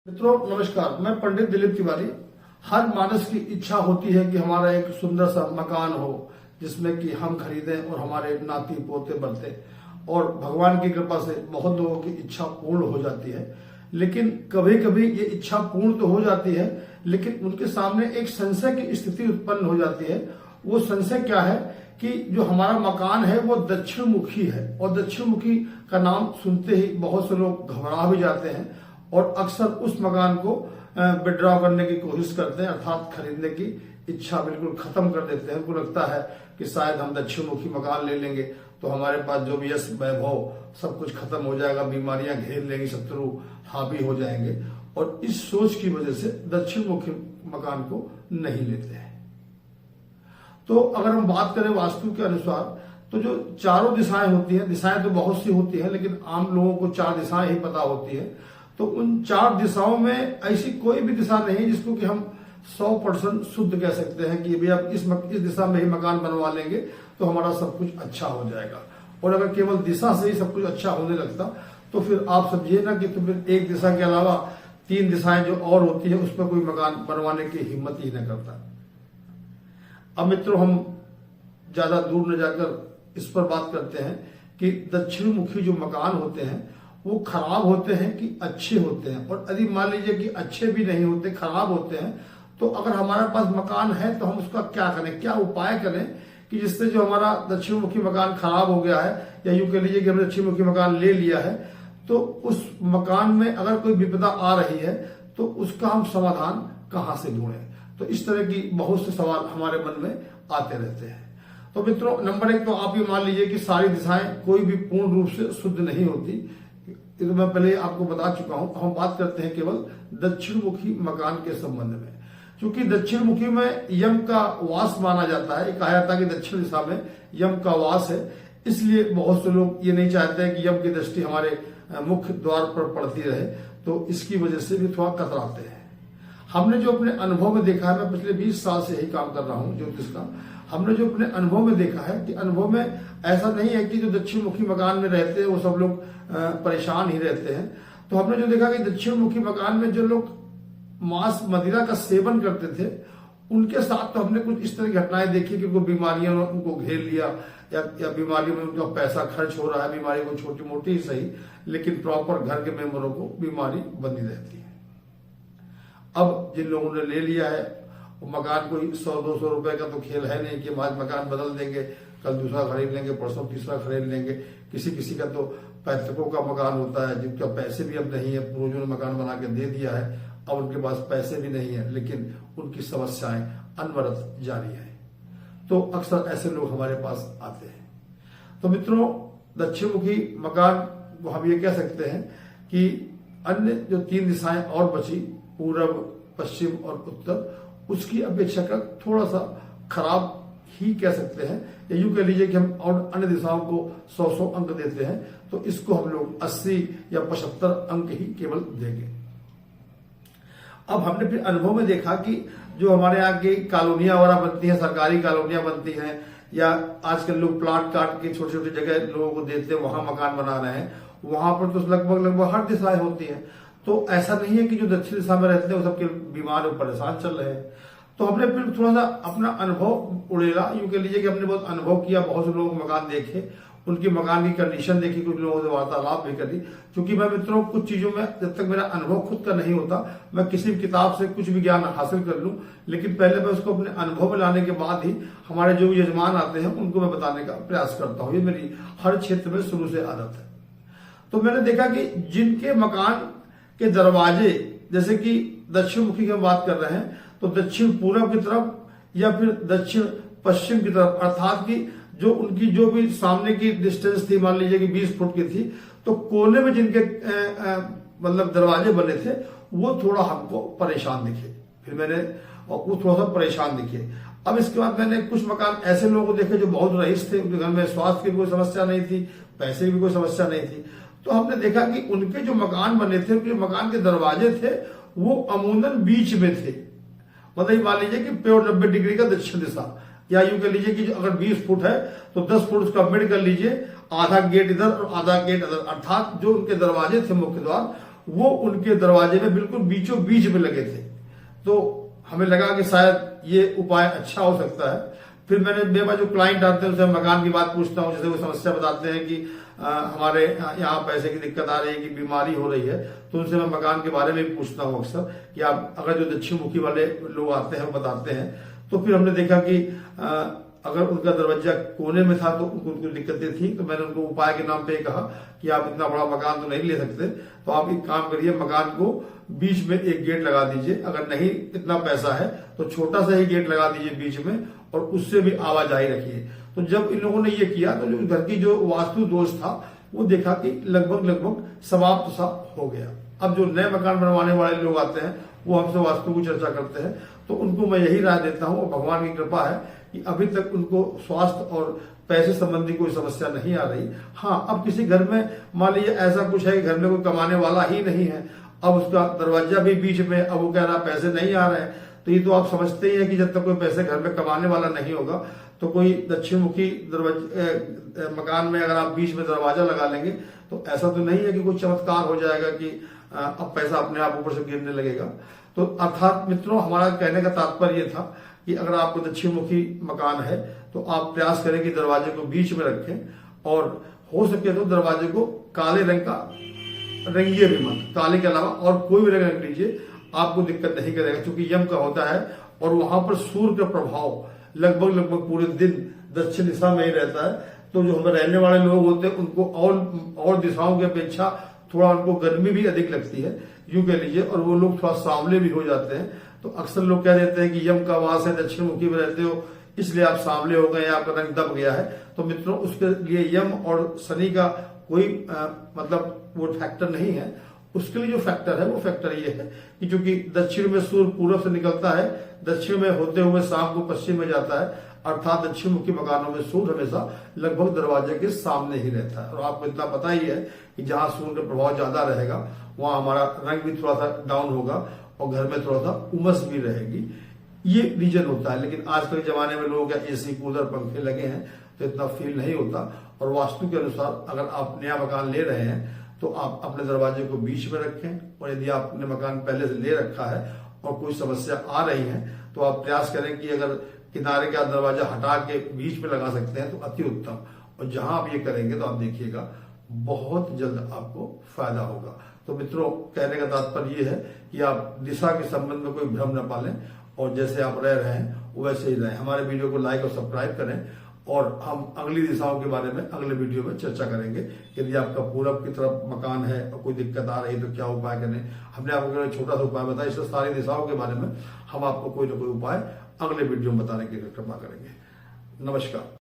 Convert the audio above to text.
मित्रों नमस्कार, मैं पंडित दिलीप तिवारी। हर मानस की इच्छा होती है कि हमारा एक सुंदर सा मकान हो जिसमें कि हम खरीदें और हमारे नाती पोते बढ़ते, और भगवान की कृपा से बहुत लोगों की इच्छा पूर्ण हो जाती है। लेकिन कभी कभी ये इच्छा पूर्ण तो हो जाती है, लेकिन उनके सामने एक संशय की स्थिति उत्पन्न हो जाती है। वो संशय क्या है कि जो हमारा मकान है वो दक्षिण मुखी है, और दक्षिण मुखी का नाम सुनते ही बहुत से लोग घबरा भी जाते हैं और अक्सर उस मकान को विड्रॉ करने की कोशिश करते हैं, अर्थात खरीदने की इच्छा बिल्कुल खत्म कर देते हैं। उनको लगता है कि शायद हम दक्षिण मुखी मकान ले लेंगे तो हमारे पास जो भी यश वैभव सब कुछ खत्म हो जाएगा, बीमारियां घेर लेंगी, शत्रु हावी हो जाएंगे, और इस सोच की वजह से दक्षिण मुखी मकान को नहीं लेते हैं। तो अगर हम बात करें वास्तु के अनुसार, तो जो चारों दिशाएं होती हैं, दिशाएं तो बहुत सी होती हैं, लेकिन आम लोगों को चार दिशाएं ही पता होती है। तो उन चार दिशाओं में ऐसी कोई भी दिशा नहीं जिसको कि हम 100% शुद्ध कह सकते हैं कि भैया इस दिशा में ही मकान बनवा लेंगे तो हमारा सब कुछ अच्छा हो जाएगा। और अगर केवल दिशा से ही सब कुछ अच्छा होने लगता तो फिर आप समझिए ना कि तो फिर एक दिशा के अलावा 3 दिशाएं जो और होती है उस पर कोई मकान बनवाने की हिम्मत ही न करता। अब मित्रों, हम ज्यादा दूर न जाकर इस पर बात करते हैं कि दक्षिण मुखी जो मकान होते हैं वो खराब होते हैं कि अच्छे होते हैं। और यदि मान लीजिए कि अच्छे भी नहीं होते, खराब होते हैं, तो अगर हमारे पास मकान है तो हम उसका क्या करें, क्या उपाय करें कि जिससे जो हमारा दक्षिण मुखी मकान खराब हो गया है, या यूं कह लीजिए कि हमने दक्षिण मुखी मकान ले लिया है, तो उस मकान में अगर कोई विपदा आ रही है तो उसका हम समाधान कहां से ढूंढें। तो इस तरह की बहुत से सवाल हमारे मन में आते रहते हैं। तो मित्रों, नंबर 1 तो आप ये मान लीजिए कि सारी दिशाएं कोई भी पूर्ण रूप से शुद्ध नहीं होती। ये तो मैं पहले आपको बता चुका हूं। हम बात करते हैं केवल दक्षिण मुखी मकान के संबंध में। क्योंकि दक्षिण मुखी में यम का वास माना जाता है, कहा जाता है कि दक्षिण दिशा में यम का वास है, इसलिए बहुत से लोग ये नहीं चाहते हैं कि यम की दृष्टि हमारे मुख्य द्वार पर पड़ती रहे, तो इसकी वजह से भी थोड़ा कतराते हैं। हमने जो अपने अनुभव में देखा है, मैं पिछले 20 साल से यही काम कर रहा हूं ज्योतिष का, हमने जो अपने अनुभव में देखा है कि अनुभव में ऐसा नहीं है कि जो दक्षिण मुखी मकान में रहते हैं वो सब लोग परेशान ही रहते हैं। तो हमने जो देखा कि दक्षिण मुखी मकान में जो लोग मांस मदिरा का सेवन करते थे उनके साथ तो हमने कुछ इस तरह की घटनाएं देखी कि कोई बीमारियों ने उनको घेर लिया, या बीमारियों में उनका पैसा खर्च हो रहा है, बीमारी को छोटी मोटी ही सही, लेकिन प्रॉपर घर के मेंबरों को बीमारी बनी रहती है। अब जिन लोगों ने ले लिया है वो मकान कोई 100-200 रुपए का तो खेल है नहीं कि हम आज मकान बदल देंगे, कल दूसरा खरीद लेंगे, परसों तीसरा खरीद लेंगे। किसी किसी का तो पैतृकों का मकान होता है जिनका पैसे भी अब नहीं है, पूर्वजों ने मकान बना के दे दिया है, अब उनके पास पैसे भी नहीं है, लेकिन उनकी समस्याएं अनवरत जारी है। तो अक्सर ऐसे लोग हमारे पास आते हैं। तो मित्रों, दक्षिण मुखी मकान को हम ये कह सकते हैं कि अन्य जो 3 दिशाएं और बची, पूर्व, पश्चिम और उत्तर, उसकी अपेक्षा का थोड़ा सा खराब ही कह सकते हैं। या यूं कह लीजिए कि हम और अन्य दिशाओं को 100 अंक देते हैं, तो इसको हम लोग 80 या 75 अंक ही केवल देंगे। अब हमने फिर अनुभव में देखा कि जो हमारे यहाँ की कॉलोनियां वगैरह बनती हैं, सरकारी कॉलोनियां बनती हैं, या आजकल लोग प्लाट काट के छोटी छोटी जगह लोगों को देते हैं, वहां मकान बना रहे हैं, वहां पर तो लगभग हर दिशाएं होती हैं। तो ऐसा नहीं है कि जो दक्षिण दिशा में रहते हैं वो सबके बीमार और परेशान चल रहे हैं। तो हमने फिर थोड़ा सा अपना अनुभव उड़ेला, यूं कह लीजिए कि हमने बहुत अनुभव किया, बहुत से लोगों को मकान देखे, उनकी मकान की कंडीशन देखी, कुछ लोगों से वार्तालाप भी करी। क्योंकि मैं मित्रों कुछ चीजों में जब तक मेरा अनुभव खुद का नहीं होता, मैं किसी भी किताब से कुछ भी ज्ञान हासिल कर लूं, लेकिन पहले मैं उसको अपने अनुभव में लाने के बाद ही हमारे जो यजमान आते हैं उनको मैं बताने का प्रयास करता हूँ। ये मेरी हर क्षेत्र में शुरू से आदत है। तो मैंने देखा कि जिनके मकान के दरवाजे, जैसे कि दक्षिण मुखी की हम बात कर रहे हैं, तो दक्षिण पूर्व की तरफ या फिर दक्षिण पश्चिम की तरफ, अर्थात कि जो उनकी जो भी सामने की डिस्टेंस थी, मान लीजिए कि 20 फुट की थी, तो कोने में जिनके मतलब दरवाजे बने थे वो थोड़ा हमको परेशान दिखे। फिर मैंने वो थोड़ा सा परेशान दिखे। अब इसके बाद मैंने कुछ मकान ऐसे लोगों को देखे जो बहुत रईस थे, उनके घर में स्वास्थ्य की कोई समस्या नहीं थी, पैसे की कोई समस्या नहीं थी। तो हमने देखा कि उनके जो मकान बने थे, उनके मकान के दरवाजे थे वो अमूमन बीच में थे। मतलब मान लीजिए कि प्योर 90 डिग्री का दक्षिण दिशा, या यूं कह लीजिए कि अगर 20 फुट है तो 10 फुट उसका मिड कर लीजिए, आधा गेट इधर और आधा गेट इधर, अर्थात जो उनके दरवाजे थे मुख्य द्वार वो उनके दरवाजे में बिल्कुल बीचों बीच में लगे थे। तो हमें लगा कि शायद ये उपाय अच्छा हो सकता है। फिर मेरे पास जो क्लाइंट आते हैं उनसे मकान की बात पूछता हूँ। जैसे वो समस्या बताते हैं कि हमारे यहाँ पैसे की दिक्कत आ रही है, कि बीमारी हो रही है, तो उनसे मैं मकान के बारे में भी पूछता हूँ अक्सर कि आप अगर जो दक्षिण मुखी वाले लोग आते हैं वो बताते हैं। तो फिर हमने देखा कि अगर उनका दरवाजा कोने में था तो उनको दिक्कतें थी। तो मैंने उनको उपाय के नाम पे कहा कि आप इतना बड़ा मकान तो नहीं ले सकते, तो आप एक काम करिए, मकान को बीच में एक गेट लगा दीजिए। अगर नहीं इतना पैसा है तो छोटा सा ही गेट लगा दीजिए बीच में, और उससे भी आवाजाही रखिए। तो जब इन लोगों ने ये किया तो जो घर की जो वास्तु दोष था वो देखा कि लगभग समाप्त सा हो गया। अब जो नए मकान बनवाने वाले लोग आते हैं वो हमसे वास्तु की चर्चा करते हैं, तो उनको मैं यही राय देता हूँ, और भगवान की कृपा है कि अभी तक उनको स्वास्थ्य और पैसे संबंधी कोई समस्या नहीं आ रही। हाँ, अब किसी घर में मान लीजिए ऐसा कुछ है कि घर में कोई कमाने वाला ही नहीं है, अब उसका दरवाजा भी बीच में, अब वो कह रहा पैसे नहीं आ रहे हैं, तो ये तो आप समझते ही है कि जब तक कोई पैसे घर में कमाने वाला नहीं होगा तो कोई दक्षिण मुखी मकान में अगर आप बीच में दरवाजा लगा लेंगे तो ऐसा तो नहीं है कि कोई चमत्कार हो जाएगा कि अब पैसा अपने आप ऊपर से गिरने लगेगा। तो अर्थात मित्रों, हमारा कहने का तात्पर्य ये था कि अगर आपको दक्षिण मुखी मकान है तो आप प्रयास करें कि दरवाजे को बीच में रखें, और हो सके तो दरवाजे को काले रंग का रंगिए भी मत, काले के अलावा और कोई भी रंग रख लीजिए, आपको दिक्कत नहीं करेगा, क्योंकि यम का होता है और वहां पर सूर्य का प्रभाव लगभग पूरे दिन दक्षिण दिशा में ही रहता है। तो जो हमें रहने वाले लोग होते हैं उनको और दिशाओं की अपेक्षा थोड़ा उनको गर्मी भी अधिक लगती है, यूं कह लीजिए, और वो लोग थोड़ा सांवले भी हो जाते हैं। तो अक्सर लोग कह देते हैं कि यम का वास है, दक्षिण मुखी में रहते हो इसलिए आप सांवले हो गए, आपका रंग दब गया है। तो मित्रों, उसके लिए यम और शनि का कोई मतलब वो फैक्टर नहीं है। उसके लिए जो फैक्टर है वो फैक्टर ये है कि चूंकि दक्षिण में सूर्य पूर्व से निकलता है, दक्षिण में होते हुए शाम को पश्चिम में जाता है, अर्थात दक्षिण मुखी मकानों में सूर्य हमेशा लगभग दरवाजे के सामने ही रहता है। और आपको इतना पता ही है कि जहां सूर्य का प्रभाव ज्यादा रहेगा वहां हमारा रंग भी थोड़ा सा डाउन होगा और घर में थोड़ा सा उमस भी रहेगी। ये रीजन होता है। लेकिन आजकल के जमाने में लोगों के एसी, कूलर, पंखे लगे हैं तो इतना फील नहीं होता। और वास्तु के अनुसार अगर आप नया मकान ले रहे हैं तो आप अपने दरवाजे को बीच में रखें, और यदि आपने मकान पहले से ले रखा है और कोई समस्या आ रही है तो आप प्रयास करें कि अगर किनारे का दरवाजा हटा के बीच में लगा सकते हैं तो अति उत्तम। और जहां आप ये करेंगे तो आप देखिएगा बहुत जल्द आपको फायदा होगा। तो मित्रों, कहने का तात्पर्य ये है कि आप दिशा के संबंध में कोई भ्रम न पालें, और जैसे आप रह रहे हैं वैसे ही रहें। हमारे वीडियो को लाइक और सब्सक्राइब करें, और हम अगली दिशाओं के बारे में अगले वीडियो में चर्चा करेंगे। यदि आपका पूरब की तरफ मकान है और कोई दिक्कत आ रही है तो क्या उपाय करें। हमने आपको छोटा सा उपाय बताया, इससे सारी दिशाओं के बारे में हम आपको कोई ना कोई उपाय अगले वीडियो में बताने की कृपा करेंगे। नमस्कार।